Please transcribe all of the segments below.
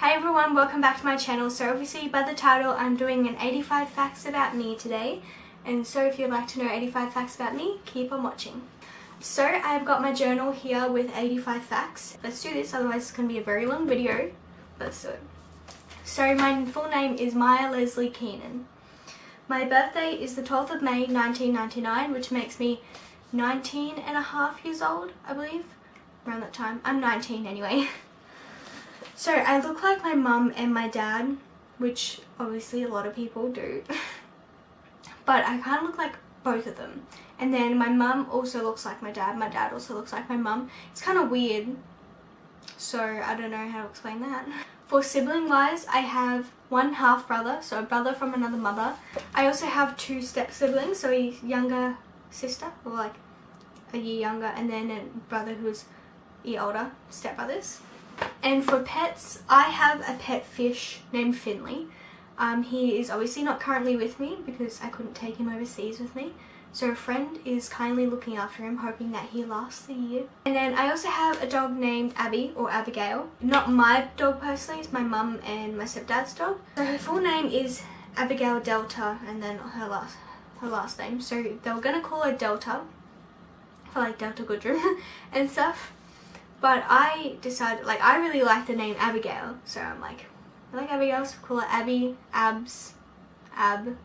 Hey everyone, welcome back to my channel. So obviously by the title I'm doing an 85 facts about me today, and so if you'd like to know 85 facts about me, keep on watching. So I've got my journal here with 85 facts. Let's do this, otherwise it's going to be a very long video. Let's do it. So my full name is Myah Leslie Keirnan. My birthday is the 12th of May 1999, which makes me 19 and a half years old, I believe. Around that time. I'm 19 anyway. So I look like my mum and my dad, which obviously a lot of people do, but I kind of look like both of them. And then my mum also looks like my dad also looks like my mum. It's kind of weird, so I don't know how to explain that. For sibling wise, I have one half brother, so a brother from another mother. I also have two step siblings, so a younger sister, or like a year younger, and then a brother who's a year older, step brothers. And for pets, I have a pet fish named Finley. He is obviously not currently with me because I couldn't take him overseas with me. So a friend is kindly looking after him, hoping that he lasts the year. And then I also have a dog named Abby, or Abigail. Not my dog personally, it's my mum and my stepdad's dog. So her full name is Abigail Delta, and then her last name. So they were gonna call her Delta, for like Delta Goodrum and stuff. But I decided, like, I really like the name Abigail, so I'm like, I like Abigail, so call her Abby, Abs, Ab,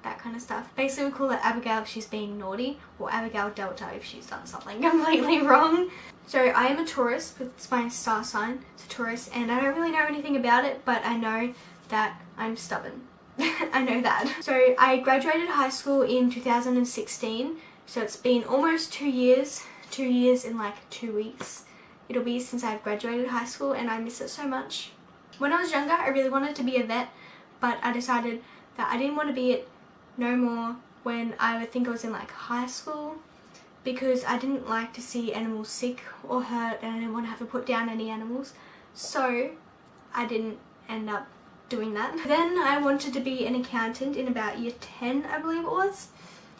that kind of stuff. Basically, we call her Abigail if she's being naughty, or Abigail Delta if she's done something completely wrong. So I am a Taurus, it's my star sign, it's a Taurus, and I don't really know anything about it, but I know that I'm stubborn. I know that. So I graduated high school in 2016, so it's been almost 2 years. 2 years in like 2 weeks. It'll be since I've graduated high school, and I miss it so much. When I was younger, I really wanted to be a vet, but I decided that I didn't want to be it no more when I would think I was in like high school, because I didn't like to see animals sick or hurt, and I didn't want to have to put down any animals, so I didn't end up doing that. Then I wanted to be an accountant in about year 10, I believe it was.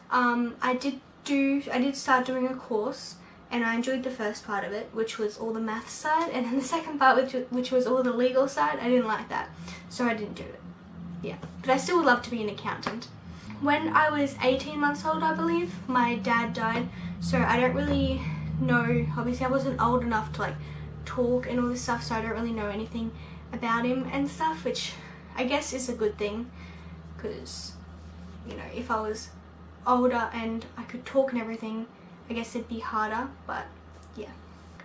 I did start doing a course, and I enjoyed the first part of it, which was all the math side, and then the second part, which was all the legal side, I didn't like that, so I didn't do it. Yeah, but I still would love to be an accountant. When I was 18 months old, I believe, my dad died, so I don't really know, obviously I wasn't old enough to like talk and all this stuff, so I don't really know anything about him and stuff, which I guess is a good thing, because, you know, if I was older and I could talk and everything, I guess it'd be harder, but yeah.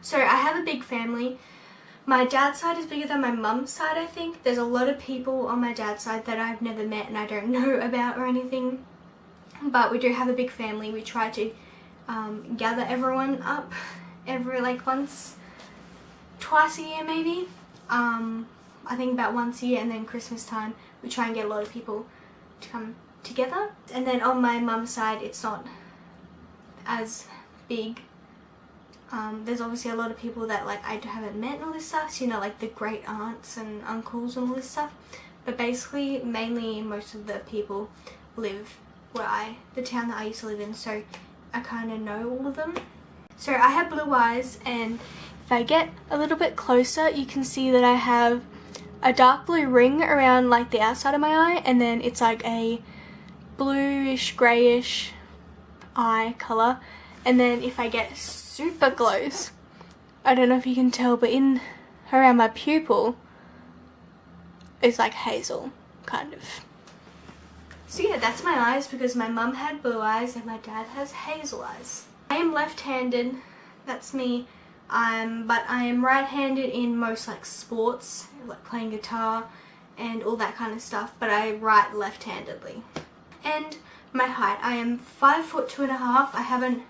So I have a big family. My dad's side is bigger than my mum's side, I think. There's a lot of people on my dad's side that I've never met and I don't know about or anything, but we do have a big family. We try to gather everyone up every like twice a year maybe. I think about once a year, and then Christmas time we try and get a lot of people to come together. And then on my mum's side, it's not as big. There's obviously a lot of people that like I haven't met and all this stuff, so, you know, like the great aunts and uncles and all this stuff, but basically mainly most of the people live where the town that I used to live in, so I kind of know all of them. So I have blue eyes, and if I get a little bit closer you can see that I have a dark blue ring around like the outside of my eye, and then it's like a bluish greyish eye colour. And then if I get super close, I don't know if you can tell, but in around my pupil it's like hazel kind of. So yeah, that's my eyes, because my mum had blue eyes and my dad has hazel eyes. I am left-handed, that's me, but I am right-handed in most like sports, like playing guitar and all that kind of stuff, but I write left-handedly. And my height, I am 5'2.5". I haven't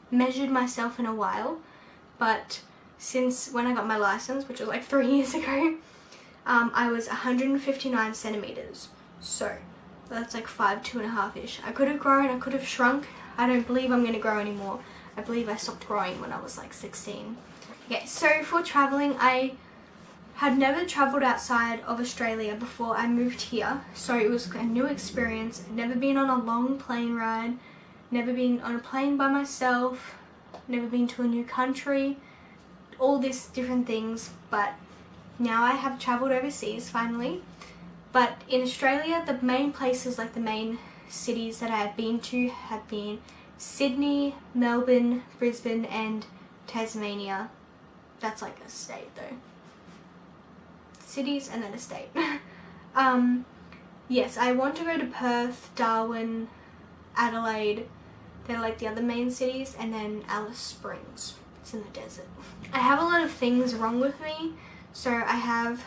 measured myself in a while, but since when I got my license, which was like 3 years ago, I was 159 centimeters. So that's like 5'2.5"-ish. I could have grown, I could have shrunk. I don't believe I'm going to grow anymore. I believe I stopped growing when I was like 16. Okay, so for traveling, I had never travelled outside of Australia before I moved here, so it was a new experience. I'd never been on a long plane ride, never been on a plane by myself, never been to a new country, all these different things, but now I have travelled overseas finally. But in Australia, the main places, like the main cities that I have been to have been Sydney, Melbourne, Brisbane and Tasmania. That's like a state though. Cities and then a state. Yes, I want to go to Perth, Darwin, Adelaide. They're like the other main cities, and then Alice Springs. It's in the desert. I have a lot of things wrong with me. So I have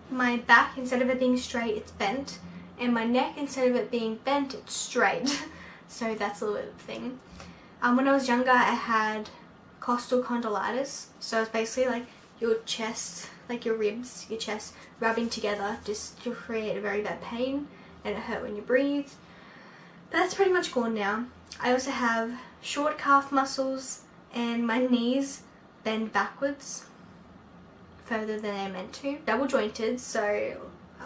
my back, instead of it being straight, it's bent. And my neck, instead of it being bent, it's straight. So that's a little thing. When I was younger, I had costal condylitis. So it's basically like your chest, like your ribs, your chest rubbing together just to create a very bad pain, and it hurt when you breathe. But that's pretty much gone now. I also have short calf muscles, and my knees bend backwards further than they're meant to. Double jointed, so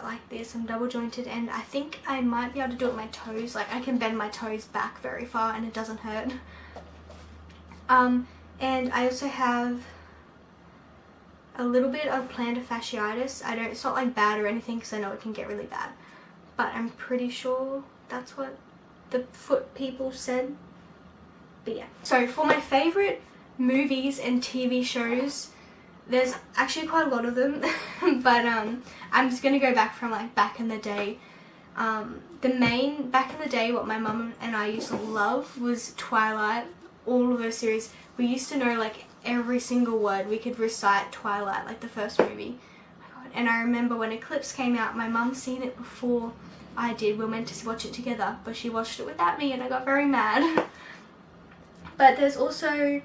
like this, I'm double jointed, and I think I might be able to do it with my toes. Like I can bend my toes back very far and it doesn't hurt. And I also have a little bit of plantar fasciitis. It's not like bad or anything, because I know it can get really bad, but I'm pretty sure that's what the foot people said. But yeah, so for my favorite movies and TV shows, there's actually quite a lot of them. But I'm just gonna go back from like back in the day. Back in the day, what my mum and I used to love was Twilight. All of those series, we used to know like every single word. We could recite Twilight, like the first movie. Oh my God. And I remember when Eclipse came out, my mum seen it before I did. We were meant to watch it together, but she watched it without me and I got very mad. But there's also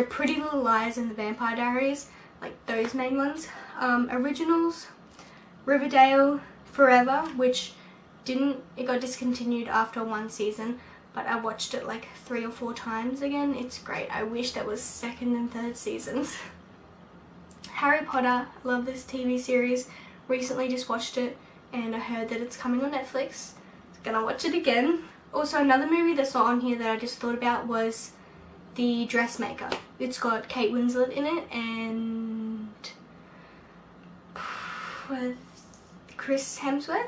Pretty Little Liars and The Vampire Diaries, like those main ones. Originals, Riverdale, Forever, which it got discontinued after one season, but I watched it like 3 or 4 times again. It's great. I wish there was 2nd and 3rd seasons. Harry Potter, I love this TV series. Recently just watched it, and I heard that it's coming on Netflix. Gonna watch it again. Also, another movie that's not on here that I just thought about was The Dressmaker. It's got Kate Winslet in it and Chris Hemsworth?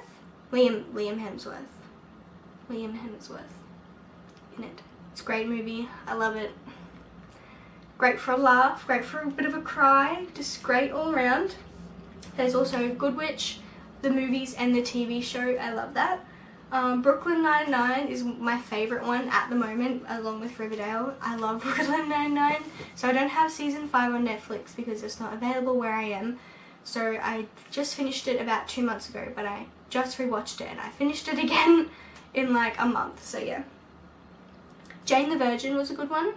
Liam Hemsworth in it. It's a great movie. I love it. Great for a laugh, great for a bit of a cry, just great all around. There's also Good Witch, the movies and the TV show. I love that. Brooklyn Nine-Nine is my favorite one at the moment, along with Riverdale. I love Brooklyn Nine-Nine. So I don't have season 5 on Netflix because it's not available where I am. So I just finished it about 2 months ago, but I just rewatched it and I finished it again in like a month. So yeah. Jane the Virgin was a good one.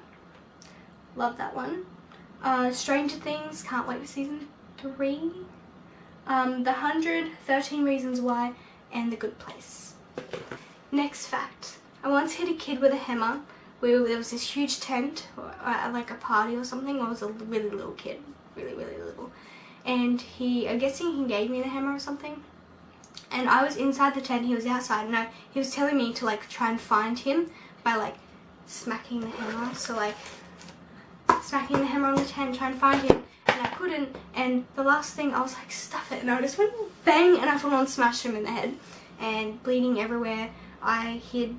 Love that one. Stranger Things, can't wait for season 3. The 100, 13 Reasons Why, and The Good Place. Next fact. I once hit a kid with a hammer. There was this huge tent, at like a party or something. I was a really little kid. Really, really little. And I'm guessing he gave me the hammer or something. And I was inside the tent, he was outside, and he was telling me to like try and find him by like smacking the hammer. So like smacking the hammer on the tent, trying to find him, and I couldn't. And the last thing, I was like, stuff it, and I just went bang, and I full on smashed him in the head, and bleeding everywhere. I hid.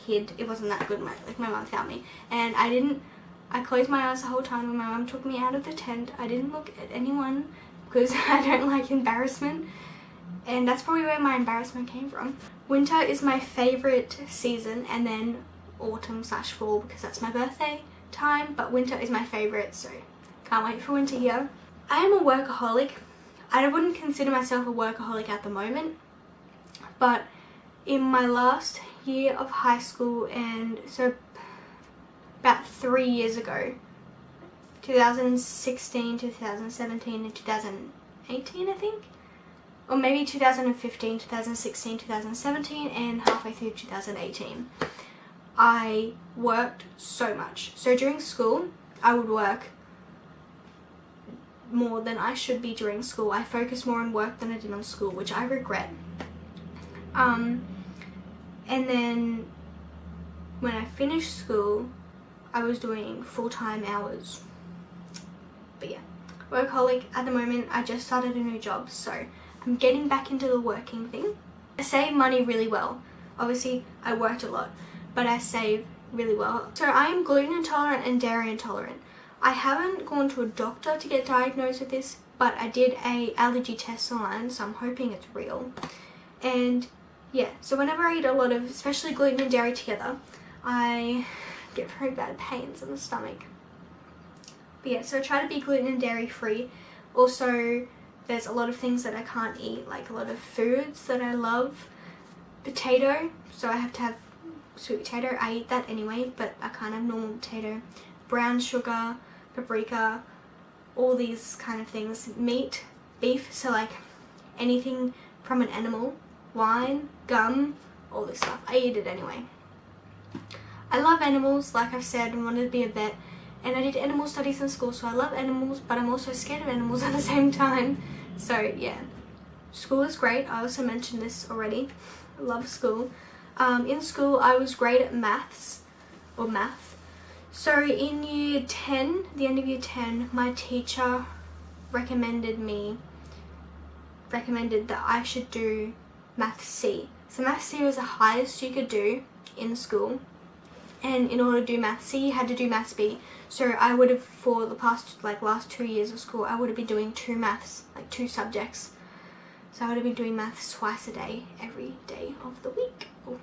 It wasn't that good. My mum found me, and I closed my eyes the whole time when my mum took me out of the tent. I didn't look at anyone because I don't like embarrassment. And that's probably where my embarrassment came from. Winter is my favorite season, and then autumn/fall because that's my birthday time. But winter is my favorite, so can't wait for winter here. I am a workaholic. I wouldn't consider myself a workaholic at the moment, but in my last year of high school, and so about 3 years ago, 2016, 2017 and 2018 I think, or maybe 2015, 2016, 2017 and halfway through 2018, I worked so much. So during school I would work more than I should be during school. I focused more on work than I did on school, which I regret. And then when I finished school, I was doing full-time hours. But yeah, workaholic at the moment. I just started a new job, so I'm getting back into the working thing. I save money really well. Obviously, I worked a lot, but I save really well. So I am gluten intolerant and dairy intolerant. I haven't gone to a doctor to get diagnosed with this, but I did a allergy test online, so I'm hoping it's real. And yeah, so whenever I eat a lot of, especially gluten and dairy together, I get very bad pains in the stomach. But yeah, so I try to be gluten and dairy free. Also, there's a lot of things that I can't eat, like a lot of foods that I love. Potato, so I have to have sweet potato. I eat that anyway, but I can't have normal potato. Brown sugar, paprika, all these kind of things. Meat, beef, so like anything from an animal. Wine, gum, all this stuff. I eat it anyway. I love animals, like I've said, and wanted to be a vet. And I did animal studies in school, so I love animals, but I'm also scared of animals at the same time. So yeah, school is great. I also mentioned this already. I love school. In school, I was great at math. So in year 10, the end of year 10, my teacher recommended that I should do Math C. So Math C was the highest you could do in school. And in order to do Math C, you had to do Maths B. So I would have, for the past, last 2 years of school, I would have been doing 2 maths, 2 subjects. So I would have been doing maths twice a day, every day of the week. Oh,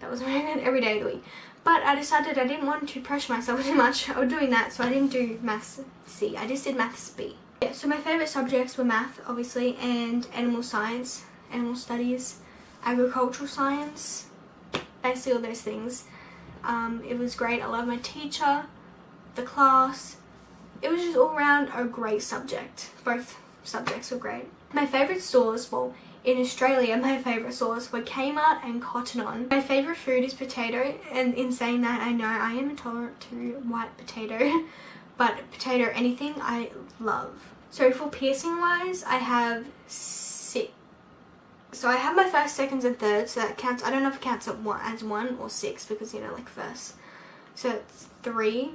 that was very good, every day of the week. But I decided I didn't want to pressure myself too much of doing that, so I didn't do Maths C. I just did Maths B. Yeah, so my favourite subjects were math, obviously, and animal science, animal studies, agricultural science, basically all those things. It was great. I love my teacher, the class. It was just all around a great subject. Both subjects were great. My favourite stores, well, in Australia, my favourite stores were Kmart and Cotton On. My favourite food is potato, and in saying that, I know I am intolerant to white potato, but potato anything I love. So for piercing wise, I have 6. So I have my first, seconds, and thirds, so that counts. I don't know if it counts as 1 or 6 because, first. So it's 3.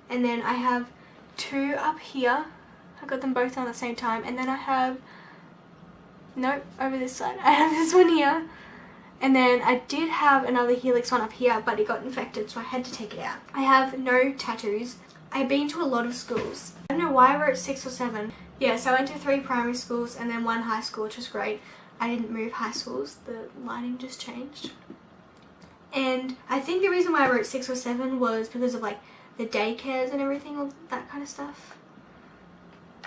And then I have 2 up here. I got them both on at the same time. And then I have, nope, over this side. I have this one here. And then I did have another helix one up here, but it got infected, so I had to take it out. I have no tattoos. I've been to a lot of schools. I don't know why I wrote 6 or 7. Yeah, so I went to 3 primary schools and then 1 high school, which was great. I didn't move high schools, the lighting just changed. And I think the reason why I wrote 6 or 7 was because of the daycares and everything, all that kind of stuff.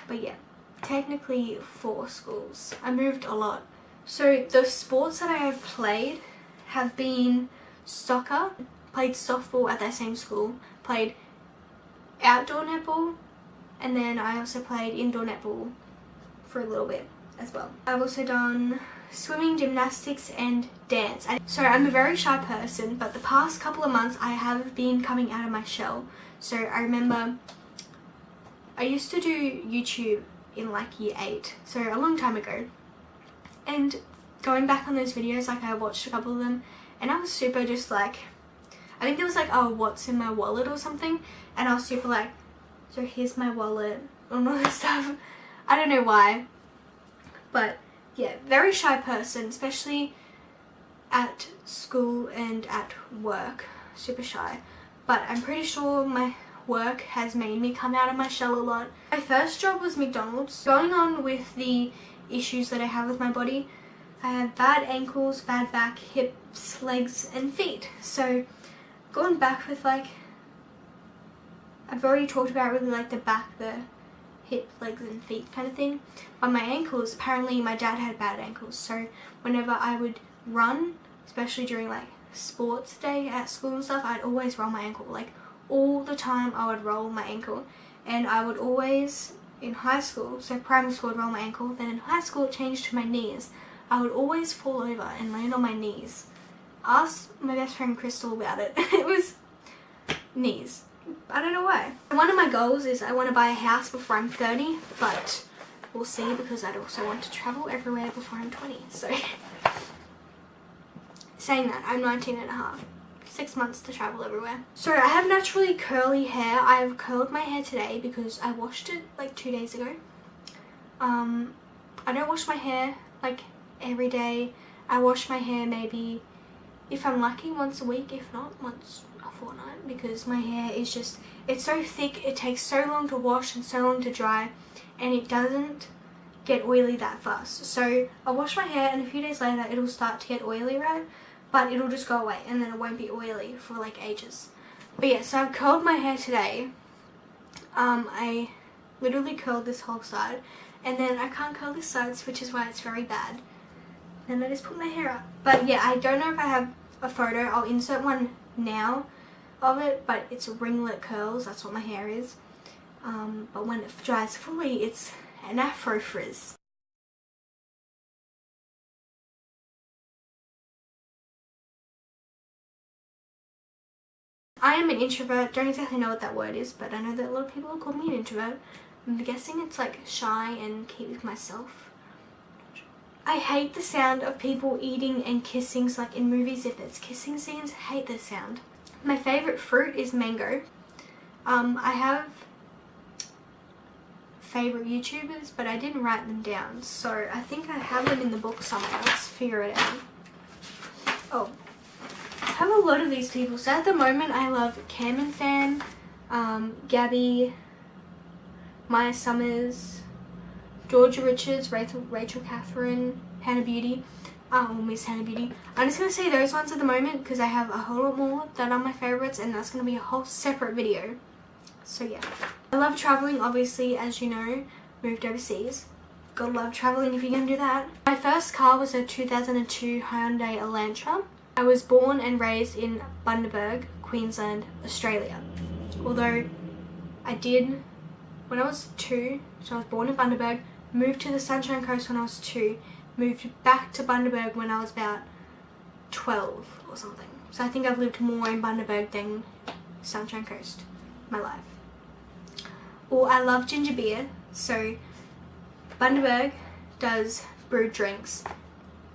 But yeah, technically 4 schools. I moved a lot. So the sports that I have played have been soccer, played softball at that same school, played outdoor netball, and then I also played indoor netball for a little bit as well. I've also done swimming, gymnastics, and dance. So I'm a very shy person, but the past couple of months I have been coming out of my shell. So I remember I used to do YouTube in year 8, so a long time ago. And going back on those videos, I watched a couple of them, and I was super just I think there was oh, what's in my wallet or something, and I was super so here's my wallet, and all this stuff. I don't know why. But yeah, very shy person, especially at school and at work. Super shy. But I'm pretty sure my work has made me come out of my shell a lot. My first job was McDonald's. Going on with the issues that I have with my body, I have bad ankles, bad back, hips, legs, and feet. So going back with I've already talked about really the back, the hip, legs, and feet kind of thing. But my ankles, apparently my dad had bad ankles, so whenever I would run, especially during sports day at school and stuff, I'd always roll my ankle. All the time I would roll my ankle. And I would always, in high school, so primary school I'd roll my ankle, then in high school it changed to my knees. I would always fall over and land on my knees. Ask my best friend Crystal about it. It was knees. I don't know why. One of my goals is I want to buy a house before I'm 30, but we'll see, because I'd also want to travel everywhere before I'm 20. So saying that, I'm 19 and a half. 6 months to travel everywhere. So I have naturally curly hair. I've curled my hair today because I washed it like 2 days ago. I don't wash my hair like every day. I wash my hair maybe, if I'm lucky, once a week, if not once a fortnight, because my hair is just, it's so thick, it takes so long to wash and so long to dry, and it doesn't get oily that fast. So I'll wash my hair and a few days later it'll start to get oily, right? But it'll just go away and then it won't be oily for like ages. But yeah, so I've curled my hair today. I literally curled this whole side, and then I can't curl this side, which is why it's very bad. Then I just put my hair up. But yeah, I don't know if I have a photo. I'll insert one now of it, but it's ringlet curls. That's what my hair is. But when it dries fully, it's an afro frizz. I am an introvert. Don't exactly know what that word is, but I know that a lot of people call me an introvert. I'm guessing it's like shy and keep with myself. I hate the sound of people eating and kissing, so like in movies if there's kissing scenes, I hate the sound. My favourite fruit is mango. I have favourite YouTubers, but I didn't write them down, so I think I have them in the book somewhere. Let's figure it out. Oh, I have a lot of these people. So at the moment I love Keirnan, Gabby, Myah Summers, Georgia Richards, Rachel Catherine, Hannah Beauty, Miss Hannah Beauty. I'm just going to say those ones at the moment because I have a whole lot more that are my favourites, and that's going to be a whole separate video. So yeah. I love travelling, obviously, as you know, moved overseas. Gotta love travelling if you're going to do that. My first car was a 2002 Hyundai Elantra. I was born and raised in Bundaberg, Queensland, Australia. Although I did, when I was 2, so I was born in Bundaberg, moved to the Sunshine Coast when I was 2, moved back to Bundaberg when I was about 12 or something. So I think I've lived more in Bundaberg than Sunshine Coast my life. Or I love ginger beer, so Bundaberg does brewed drinks.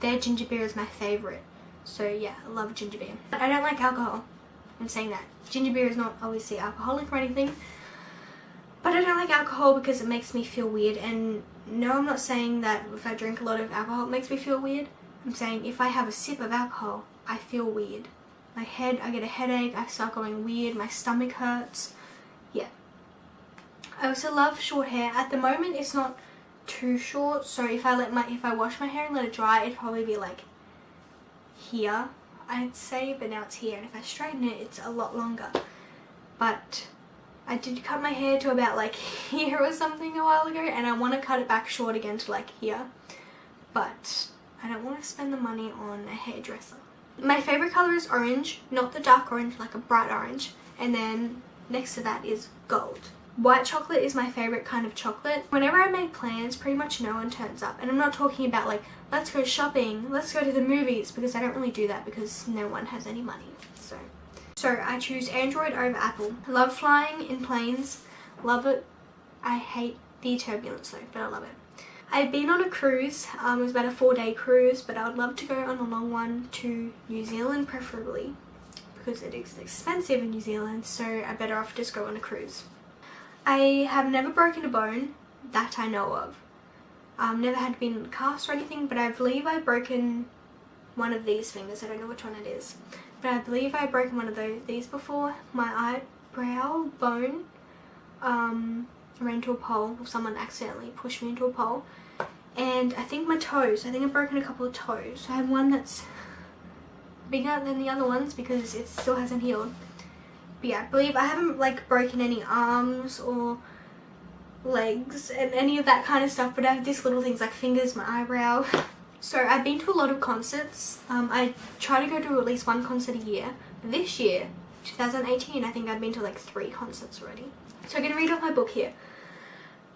Their ginger beer is my favourite. So yeah, I love ginger beer. I don't like alcohol. I'm saying that. Ginger beer is not obviously alcoholic or anything, but I don't like alcohol because it makes me feel weird. And no, I'm not saying that if I drink a lot of alcohol it makes me feel weird. I'm saying if I have a sip of alcohol, I feel weird. My head, I get a headache, I start going weird, my stomach hurts. Yeah. I also love short hair. At the moment it's not too short, so if I wash my hair and let it dry, it'd probably be like here, I'd say, but now it's here, and if I straighten it, it's a lot longer. But I did cut my hair to about like here or something a while ago, and I want to cut it back short again to like here, but I don't want to spend the money on a hairdresser. My favourite colour is orange, not the dark orange, like a bright orange, and then next to that is gold. White chocolate is my favourite kind of chocolate. Whenever I make plans, pretty much no one turns up, and I'm not talking about like, let's go shopping, let's go to the movies, because I don't really do that because no one has any money. So I choose Android over Apple. I love flying in planes, love it. I hate the turbulence though, but I love it. I've been on a cruise, it was about a 4-day cruise, but I would love to go on a long one to New Zealand preferably, because it is expensive in New Zealand, so I better off just go on a cruise. I have never broken a bone that I know of. Never had been cast or anything, but I believe I've broken one of these fingers. I don't know which one it is, but I believe I've broken one of these before. My eyebrow bone ran into a pole, or someone accidentally pushed me into a pole, and I think my toes. I think I've broken a couple of toes. I have one that's bigger than the other ones because it still hasn't healed. But yeah, I believe I haven't like broken any arms or legs and any of that kind of stuff, but I have these little things like fingers, my eyebrow. So I've been to a lot of concerts. I try to go to at least one concert a year. This year, 2018, I think I've been to like 3 concerts already. So I'm going to read off my book here.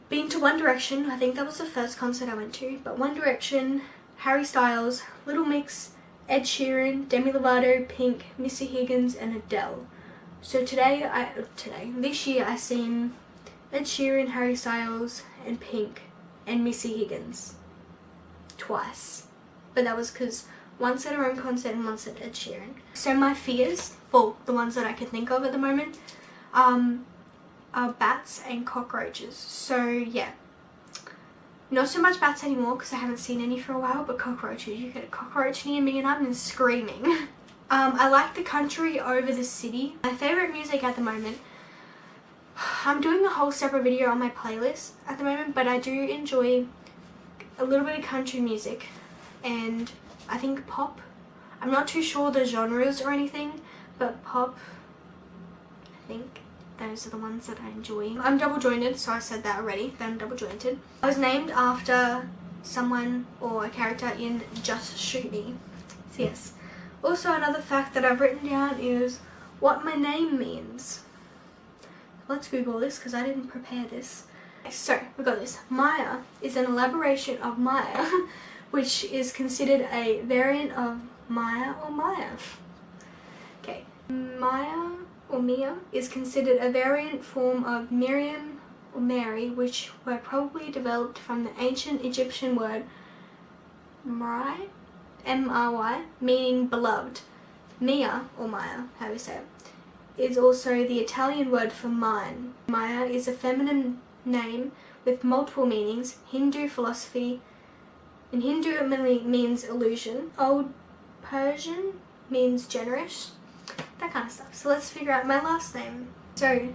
Been to One Direction, I think that was the first concert I went to, but One Direction, Harry Styles, Little Mix, Ed Sheeran, Demi Lovato, Pink, Missy Higgins and Adele. So this year I seen Ed Sheeran, Harry Styles and Pink and Missy Higgins twice, but that was because once at her own concert and once at Ed Sheeran. So my fears, well, the ones that I can think of at the moment, are bats and cockroaches. So yeah, not so much bats anymore because I haven't seen any for a while, but cockroaches. You get a cockroach near me and I'm screaming. I like the country over the city. My favourite music at the moment, I'm doing a whole separate video on my playlist at the moment, but I do enjoy a little bit of country music and I think pop. I'm not too sure the genres or anything, but pop, I think those are the ones that I enjoy. I'm double jointed, so I said that already, that I'm double jointed. I was named after someone or a character in Just Shoot Me. So yes. Also, another fact that I've written down is what my name means. Let's Google this because I didn't prepare this. So, we got this. Myah is an elaboration of Myah, which is considered a variant of Myah or Myah. Okay. Myah or Myah is considered a variant form of Miriam or Mary, which were probably developed from the ancient Egyptian word Myah, M-R-Y, meaning beloved. Myah, or Myah, how we say it, is also the Italian word for mine. Myah is a feminine name with multiple meanings. Hindu philosophy. In Hindu it means illusion. Old Persian means generous. That kind of stuff. So let's figure out my last name. So,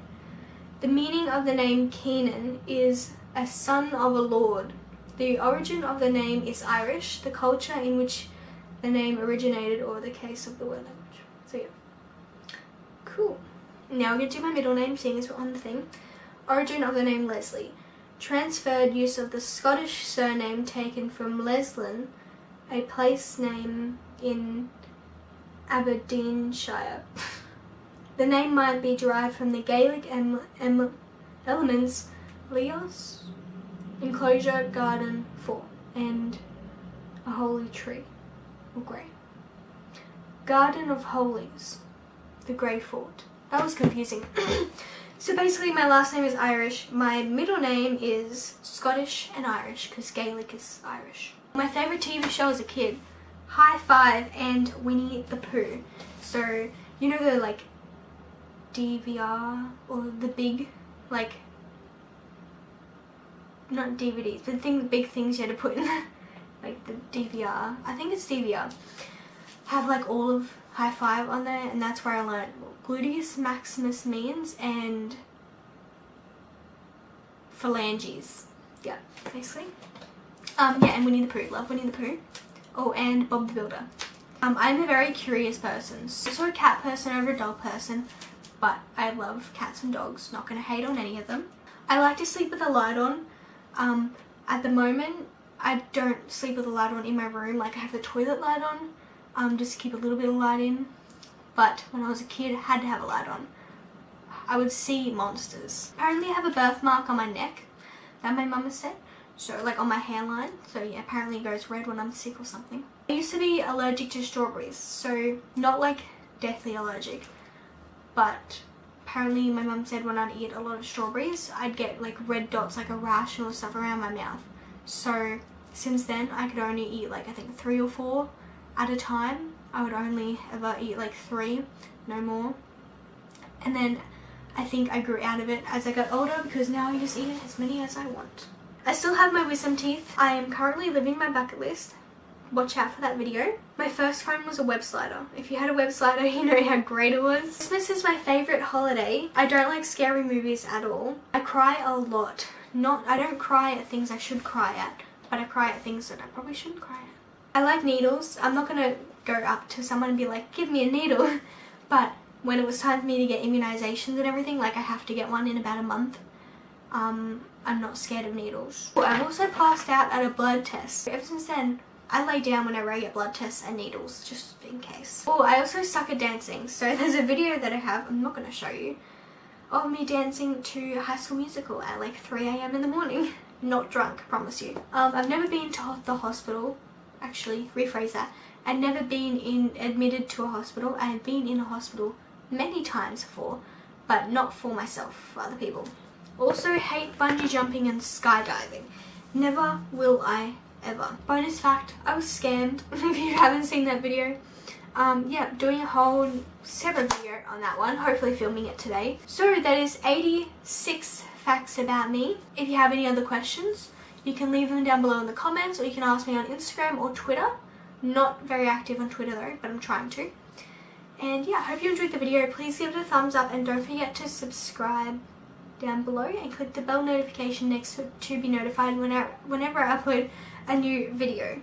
the meaning of the name Keirnan is a son of a lord. The origin of the name is Irish, the culture in which the name originated, or the case of the word language. So yeah. Cool. Now I'm going to do my middle name, seeing as we're on the thing. Origin of the name Leslie. Transferred use of the Scottish surname taken from Leslin, a place name in Aberdeenshire. The name might be derived from the Gaelic elements Leos, enclosure, garden, fort, and a holy tree, or grey. Garden of Holies, the Grey Fort. That was confusing. So basically my last name is Irish, my middle name is Scottish and Irish because Gaelic is Irish. My favourite TV show as a kid, High Five and Winnie the Pooh. So, you know the like DVR or the big, like, not DVDs, but the big things you had to put in, like the DVR, I think it's DVR, have like all of High Five on there, and that's where I learned what gluteus maximus means and phalanges. Yeah, basically. Yeah, and Winnie the Pooh. Love Winnie the Pooh. Oh, and Bob the Builder. I'm a very curious person. So a cat person over a dog person, but I love cats and dogs. Not gonna hate on any of them. I like to sleep with a light on. At the moment, I don't sleep with a light on in my room. Like, I have the toilet light on, just to keep a little bit of light in. But when I was a kid, I had to have a light on. I would see monsters. Apparently I have a birthmark on my neck that my mum has said. So, like, on my hairline. So, yeah, apparently it goes red when I'm sick or something. I used to be allergic to strawberries. So, not, like, deathly allergic. But apparently my mum said when I'd eat a lot of strawberries, I'd get, like, red dots, like a rash and all stuff around my mouth. So, since then, I could only eat, like, I think 3 or 4 at a time. I would only ever eat, like, 3, no more. And then I think I grew out of it as I got older because now I just eat as many as I want. I still have my wisdom teeth. I am currently living my bucket list. Watch out for that video. My first phone was a web slider. If you had a web slider, you know how great it was. Christmas is my favourite holiday. I don't like scary movies at all. I cry a lot. I don't cry at things I should cry at, but I cry at things that I probably shouldn't cry at. I like needles. I'm not gonna go up to someone and be like, give me a needle. But when it was time for me to get immunizations and everything, like I have to get one in about a month, I'm not scared of needles. I've also passed out at a blood test. Ever since then, I lay down whenever I get blood tests and needles, just in case. Oh, I also suck at dancing. So there's a video that I have, I'm not going to show you, of me dancing to High School Musical at like 3 AM in the morning. Not drunk, promise you. I've never been to the hospital. Actually, rephrase that. I've never been admitted to a hospital. I have been in a hospital many times before, but not for myself, for other people. Also hate bungee jumping and skydiving. Never will I ever. Bonus fact, I was scammed. If you haven't seen that video, yeah, doing a whole separate video on that one, hopefully filming it today. So that is 86 facts about me. If you have any other questions, you can leave them down below in the comments, or you can ask me on Instagram or Twitter. Not very active on Twitter though, but I'm trying to. And yeah, I hope you enjoyed the video. Please give it a thumbs up and don't forget to subscribe down below and click the bell notification next to be notified whenever I upload a new video.